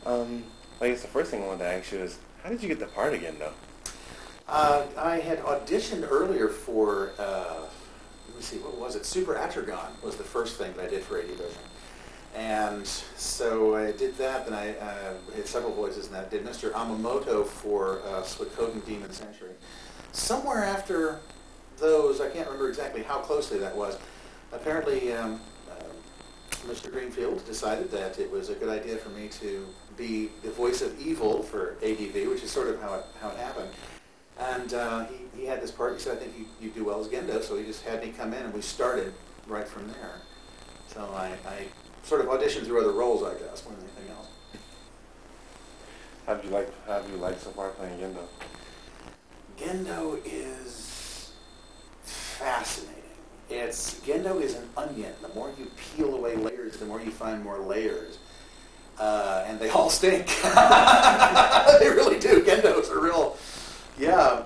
I guess the first thing I wanted to ask you is, how did you get the part again, though? I had auditioned earlier for, let me see, what was it? Super Atragon was the first thing that I did for AD-Vision. And so I did that, then I had several voices in that. Did Mr. Amamoto for Suikoden Demon Century. Somewhere after those, I can't remember exactly how closely that was, apparently Mr. Greenfield decided that it was a good idea for me to be the voice of evil for ADV, which is sort of how it happened. And he had this part. He said, I think you do well as Gendo, so he just had me come in, and we started right from there. So I sort of auditioned through other roles, I guess, more than anything else. How do you like so far playing Gendo? Gendo is fascinating. Gendo is an onion. The more you peel away layers, the more you find more layers. And they all stink. They really do. Gendo is a real... Yeah.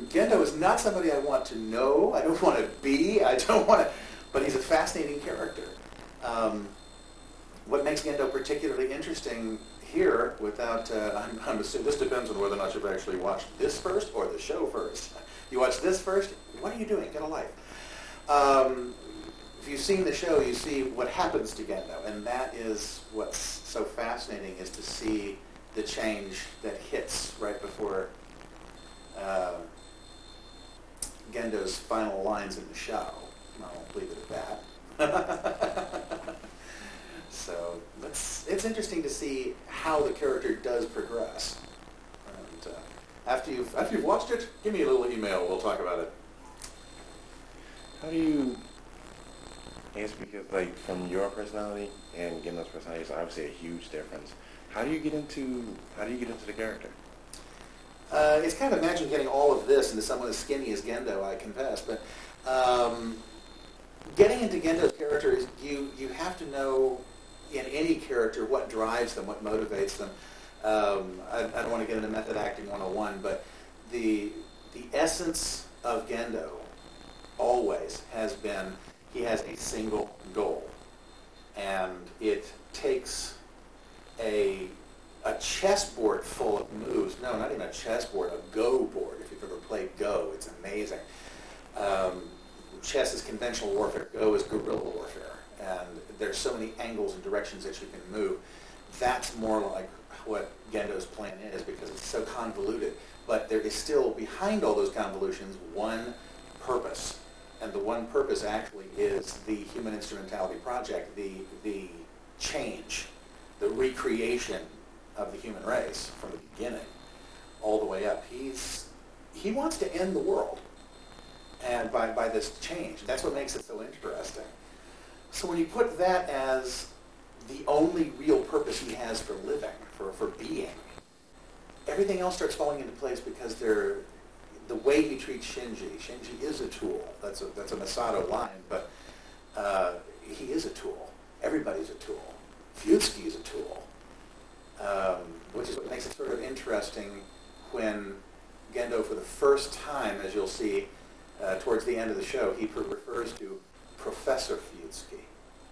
Gendo is not somebody I want to know. I don't want to be. I don't want to... But he's a fascinating character. What makes Gendo particularly interesting here, without... I'm assuming this depends on whether or not you've actually watched this first or the show first. You watch this first, what are you doing? Get a life. If you've seen the show, you see what happens to Gendo, and that is what's so fascinating, is to see the change that hits right before Gendo's final lines in the show. I'll leave it at that. So it's interesting to see how the character does progress. And after you've watched it, give me a little email. We'll talk about it. How do you... I guess because, like, from your personality and Gendo's personality is obviously a huge difference. How do you get into the character? It's kind of imagine getting all of this into someone as skinny as Gendo, I confess. But getting into Gendo's character is you have to know in any character what drives them, what motivates them. I don't want to get into method acting 101, but the essence of Gendo always has been he has a single goal, and it takes a chessboard full of moves. No, not even a chessboard, a Go board. If you've ever played Go, it's amazing. Chess is conventional warfare. Go is guerrilla warfare, and there's so many angles and directions that you can move. That's more like what Gendo's plan is, because it's so convoluted. But there is still, behind all those convolutions, one purpose. And the one purpose actually is the Human Instrumentality Project, the change, the recreation of the human race from the beginning all the way up. He wants to end the world, and by this change. That's what makes it so interesting. So when you put that as the only real purpose he has for living, for being, everything else starts falling into place, because the way he treats Shinji is a tool. That's a Masato line, but he is a tool. Everybody's a tool. Fuyutsuki is a tool, which is what makes it sort of interesting when Gendo, for the first time, as you'll see towards the end of the show, he refers to Professor Fuyutsuki.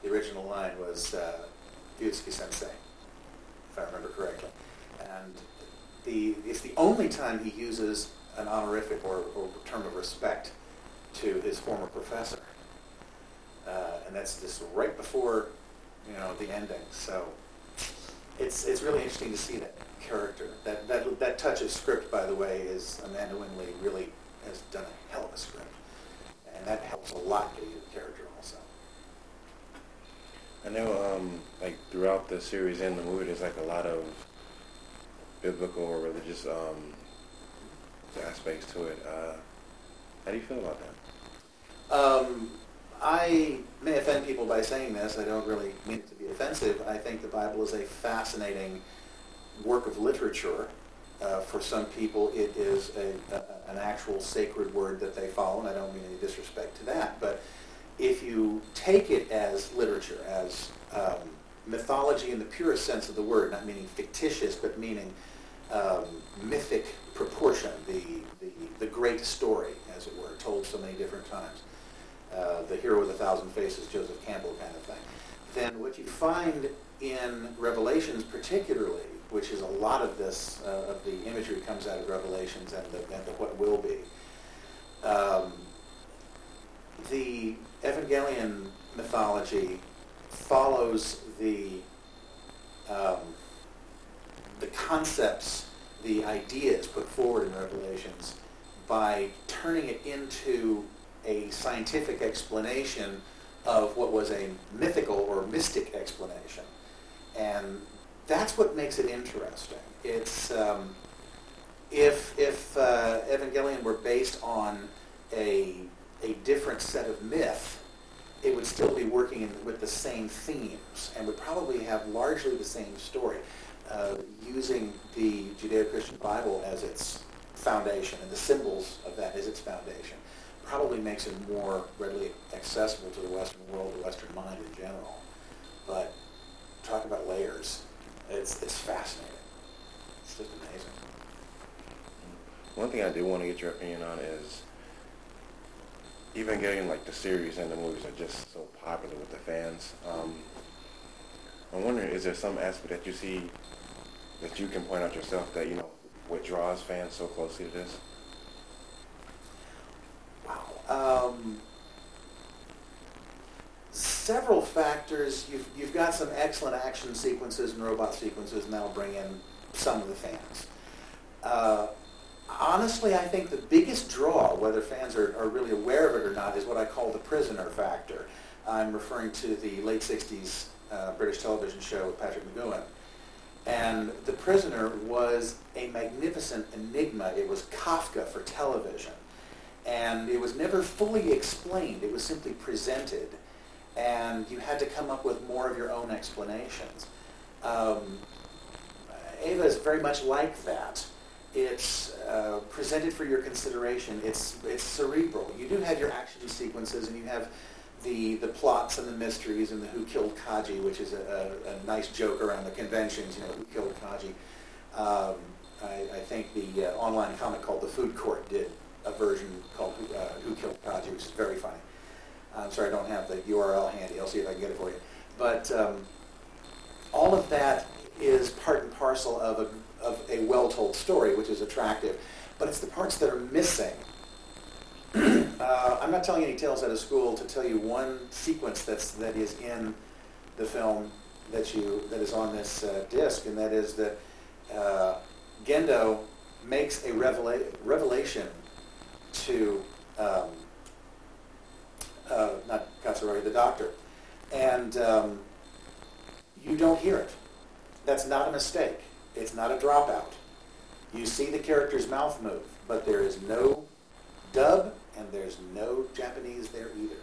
The original line was Fuyutsuki-sensei, if I remember correctly. And it's the only time he uses an honorific or term of respect to his former professor, and that's just right before the ending. So it's really interesting to see that character. That touch of script, by the way, is Amanda Winley really has done a hell of a script, and that helps a lot get you the character also. I know, like throughout the series and the movie, there's like a lot of biblical or religious aspects to it. How do you feel about that? I may offend people by saying this. I don't really mean it to be offensive. I think the Bible is a fascinating work of literature. For some people, it is an actual sacred word that they follow, and I don't mean any disrespect to that. But if you take it as literature, as mythology in the purest sense of the word, not meaning fictitious, but meaning mythic proportion, the great story, as it were, told so many different times, the hero with 1,000 faces, Joseph Campbell kind of thing, then what you find in Revelations particularly, which is a lot of this, of the imagery comes out of Revelations and the what will be. The Evangelion mythology follows the concepts, the ideas put forward in Revelations by turning it into a scientific explanation of what was a mythical or mystic explanation. And that's what makes it interesting. It's if Evangelion were based on a different set of myth, it would still be working with the same themes and would probably have largely the same story, using the Judeo-Christian Bible as its foundation and the symbols of that as its foundation. Probably makes it more readily accessible to the Western world, the Western mind in general. But talk about layers. It's fascinating. It's just amazing. One thing I do want to get your opinion on is Evangelion, like the series and the movies are just so popular with the fans. I'm wondering, is there some aspect that you see that you can point out yourself that, what draws fans so closely to this? Wow. Several factors. You've got some excellent action sequences and robot sequences, and that'll bring in some of the fans. Honestly, I think the biggest draw, whether fans are really aware of it or not, is what I call the prisoner factor. I'm referring to the late 60s British television show with Patrick McGowan. And The Prisoner was a magnificent enigma. It was Kafka for television. And it was never fully explained. It was simply presented. And you had to come up with more of your own explanations. Ava is very much like that. It's presented for your consideration. It's cerebral. You do have your action sequences, and you have the plots and the mysteries and the Who Killed Kaji, which is a nice joke around the conventions. Who killed Kaji? I think the online comic called The Food Court did a version called Who Killed Kaji, which is very funny. I'm sorry I don't have the URL handy. I'll see if I can get it for you. But all of that is part and parcel of a well-told story, which is attractive. But it's the parts that are missing. I'm not telling any tales out of school to tell you one sequence that is in the film that is on this disc, and that is that Gendo makes a revelation to not Katsuragi, the doctor, and you don't hear it. That's not a mistake. It's not a dropout. You see the character's mouth move, but there is no dub and there's no Japanese there either.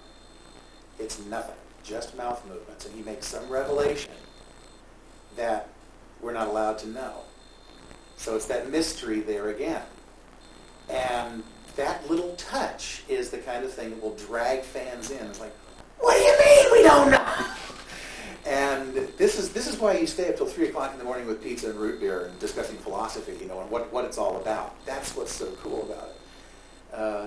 It's nothing, just mouth movements. And he makes some revelation that we're not allowed to know. So it's that mystery there again. And that little touch is the kind of thing that will drag fans in. It's like, what do you mean we don't know? And this is why you stay up till 3 o'clock in the morning with pizza and root beer and discussing philosophy, and what it's all about. That's what's so cool about it.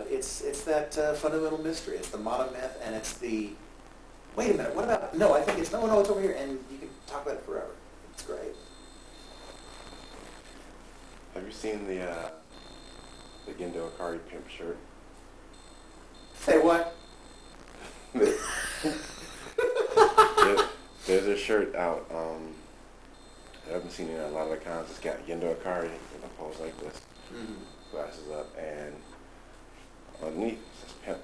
It's that fundamental mystery. It's the monomyth, and it's the, wait a minute, what about, no, I think it's, no, it's over here, and you can talk about it forever. It's great. Have you seen the Gendo Akagi pimp shirt? Say what? There's a shirt out. I haven't seen it in a lot of accounts. It's got Gendo Akagi in a pose like this, glasses up, and underneath it says pimp.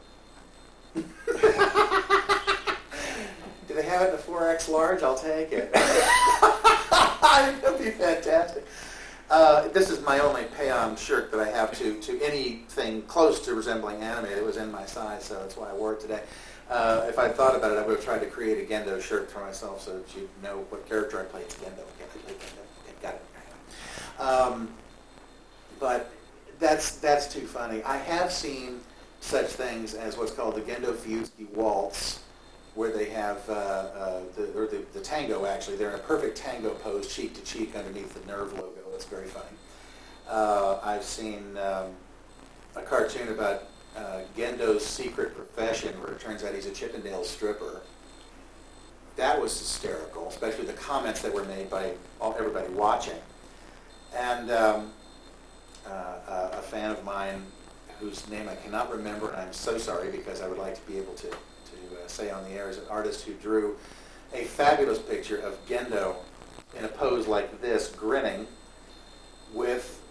Do they have it in a 4X large? I'll take it. That'd be fantastic. This is my only pay-on shirt that I have to anything close to resembling anime. It was in my size, so that's why I wore it today. If I'd thought about it, I would have tried to create a Gendo shirt for myself so that you'd know what character I play. It's Gendo. I play Gendo. Okay, got it. But that's too funny. I have seen such things as what's called the Gendo Fuseki Waltz, where they have the tango, actually. They're in a perfect tango pose, cheek to cheek, underneath the Nerve logo. That's very funny. I've seen a cartoon about Gendo's secret profession, where it turns out he's a Chippendale stripper. that was hysterical, especially the comments that were made by everybody watching. And a fan of mine, whose name I cannot remember, and I'm so sorry because I would like to be able to say on the air, is an artist who drew a fabulous picture of Gendo in a pose like this, grinning, with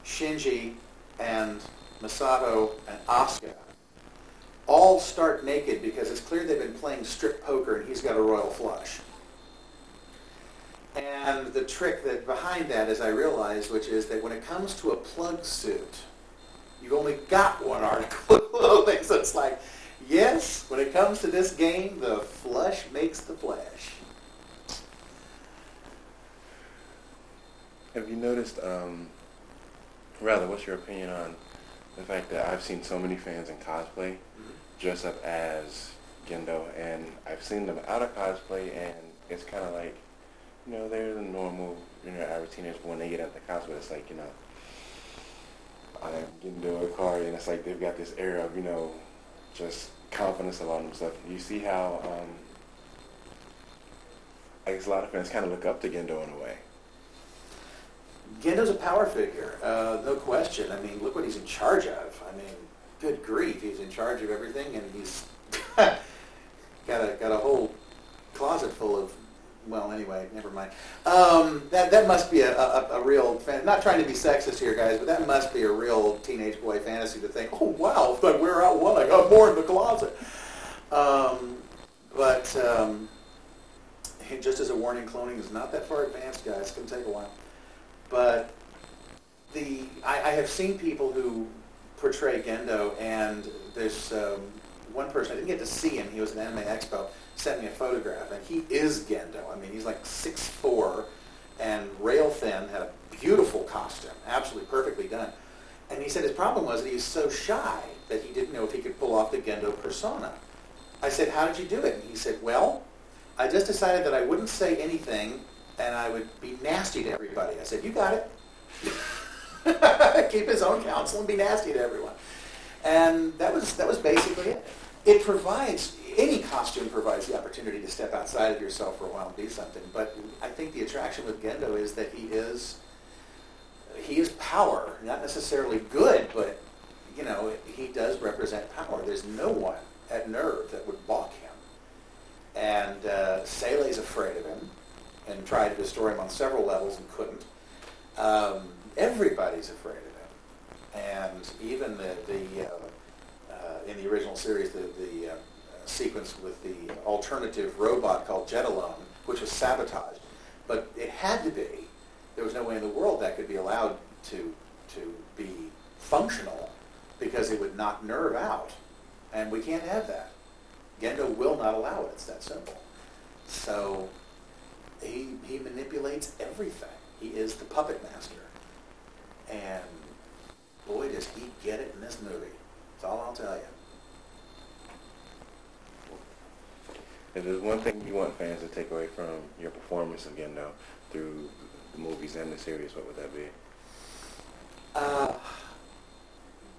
Shinji and Masato and Asuka all start naked because it's clear they've been playing strip poker and he's got a royal flush. And the trick that behind that, as I realized, which is that when it comes to a plug suit, you've only got one article of clothing. So it's like, yes, when it comes to this game, the flush makes the flash. Have you noticed, rather, what's your opinion on the fact that I've seen so many fans in cosplay dress up as Gendo, and I've seen them out of cosplay, and it's kind of like, you know, they're the normal, you know, average teenagers, but when they get out the cosplay, it's like, you know, I am Gendo Akagi, and it's like they've got this air of, you know, just confidence about themselves. You see how, I guess a lot of fans kind of look up to Gendo in a way. Gendo's a power figure, no question. I mean, look what he's in charge of. I mean, good grief, he's in charge of everything, and he's got a whole closet full of, well, anyway, never mind. That must be a real fan. Not trying to be sexist here, guys, but that must be a real teenage boy fantasy to think, oh wow, if I wear out one, I got more in the closet. But just as a warning, cloning is not that far advanced, guys. It's going to take a while. But I have seen people who portray Gendo, and there's one person, I didn't get to see him, he was at Anime Expo, sent me a photograph, and he is Gendo. I mean, he's like 6'4", and rail thin, had a beautiful costume, absolutely perfectly done. And he said his problem was that he was so shy that he didn't know if he could pull off the Gendo persona. I said, how did you do it? And he said, well, I just decided that I wouldn't say anything, and I would be nasty to everybody. I said, you got it. Keep his own counsel and be nasty to everyone. And that was basically it. It provides, any costume provides the opportunity to step outside of yourself for a while and be something. But I think the attraction with Gendo is that he is power. Not necessarily good, but, you know, he does represent power. There's no one at NERV that would balk him. And Seilei's afraid of him and tried to destroy him on several levels and couldn't. Everybody's afraid of him. And even in the original series, the sequence with the alternative robot called Jetalone, which was sabotaged. But it had to be. There was no way in the world that could be allowed to be functional because it would knock NERV out. And we can't have that. Gendo will not allow it. It's that simple. So he manipulates everything. He is the puppet master. And boy, does he get it in this movie. That's all I'll tell you. If there's one thing you want fans to take away from your performance of Gendo through the movies and the series, what would that be?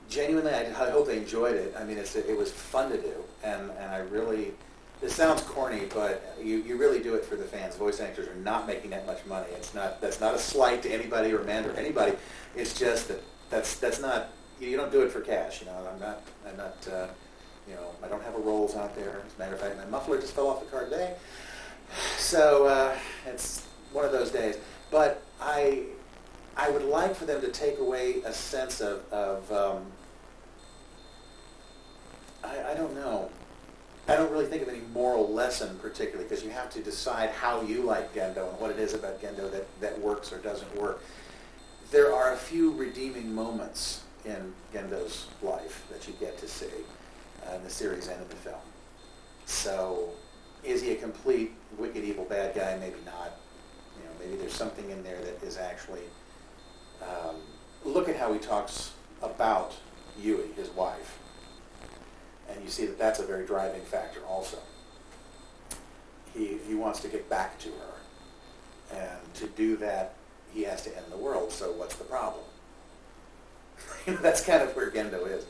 Genuinely, I hope they enjoyed it. I mean, it was fun to do, and I really, this sounds corny, but you really do it for the fans. Voice actors are not making that much money. That's not a slight to anybody or Amanda or anybody. It's just that's not, you don't do it for cash. You know, I'm not you know, I don't have a Rolls out there. As a matter of fact, my muffler just fell off the car today. So it's one of those days. But I would like for them to take away a sense of I don't know. I don't really think of any moral lesson particularly, because you have to decide how you like Gendo and what it is about Gendo that works or doesn't work. There are a few redeeming moments in Gendo's life that you get to see in the series and in the film. So, is he a complete wicked evil bad guy? Maybe not. You know, maybe there's something in there that is actually. Look at how he talks about Yui, his wife, and you see that that's a very driving factor. Also, he wants to get back to her, and to do that, he has to end the world. So, what's the problem? That's kind of where Gendo is.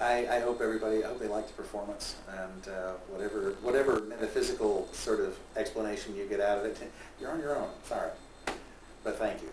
I hope everybody, I hope they like the performance, and whatever metaphysical sort of explanation you get out of it, you're on your own. Sorry. But thank you.